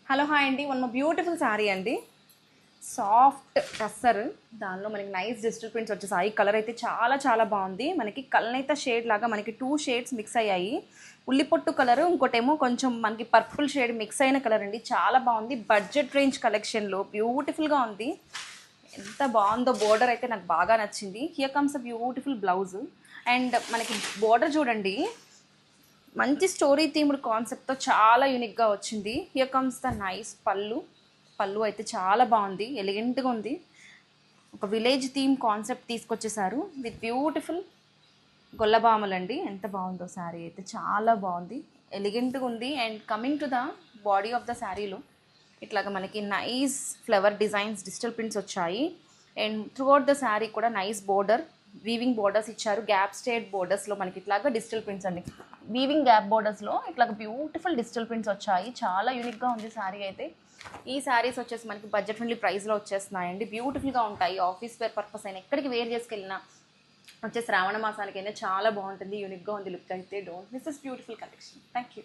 Hello hi అండి. One beautiful sari అండి. Soft tussar, దానిలో మనకి నైస్ డిజిటల్ ప్రింట్స్ వచ్చేసాయి. కలర్ అయితే చాలా చాలా బాగుంది. మనకి కల్నేత షేడ్ లాగా మనకి 2 షేడ్స్ మిక్స్ అయ్యాయి. ఉల్లిపొట్టు కలర్, ఇంకోటేమో కొంచెం మనకి పర్పుల్ షేడ్ మిక్స్ అయిన కలర్ అండి. చాలా బాగుంది. బడ్జెట్ రేంజ్ కలెక్షన్లో బ్యూటిఫుల్గా ఉంది. ఎంత బాగుందో. బోర్డర్ అయితే నాకు బాగా నచ్చింది. Here comes a beautiful blouse. And మనకి బోర్డర్ చూడండి, మంచి స్టోరీ థీమ్డ్ కాన్సెప్ట్తో చాలా యూనిక్గా వచ్చింది. హియర్ కమ్స్ ద నైస్ పళ్ళు. పళ్ళు అయితే చాలా బాగుంది, ఎలిగెంట్గా ఉంది. ఒక విలేజ్ థీమ్ కాన్సెప్ట్ తీసుకొచ్చేసారు విత్ బ్యూటిఫుల్ గొల్లబామలండి. ఎంత బాగుందో శారీ అయితే, చాలా బాగుంది, ఎలిగెంట్గా ఉంది. And coming to the body of the శారీలో ఇట్లాగా మనకి nice flower designs, digital prints వచ్చాయి. And throughout the sari కూడా నైస్ బోర్డర్, వీవింగ్ బోర్డర్స్ ఇచ్చారు. గ్యాప్ స్టేట్ బోర్డర్స్లో మనకి ఇట్లాగా డిజిటల్ ప్రింట్స్ అండి. వీవింగ్ గ్యాప్ బోర్డర్స్లో ఇట్లాగ బ్యూటిఫుల్ డిజిటల్ ప్రింట్స్ వచ్చాయి. చాలా యూనిక్గా ఉంది శారీ అయితే. ఈ శారీస్ వచ్చేసి మనకి బడ్జెట్ ఫ్రెండ్లీ ప్రైస్లో వచ్చేస్తున్నాయండి. బ్యూటిఫుల్గా ఉంటాయి. ఆఫీస్ వేర్ పర్పస్ అయినా, ఎక్కడికి వేర్ చేసుకెళ్ళినా, వచ్చే శ్రావణ మాసానికైనా చాలా బాగుంటుంది. యూనిక్గా ఉంది లుక్ అయితే. Don't miss this beautiful collection. Thank you.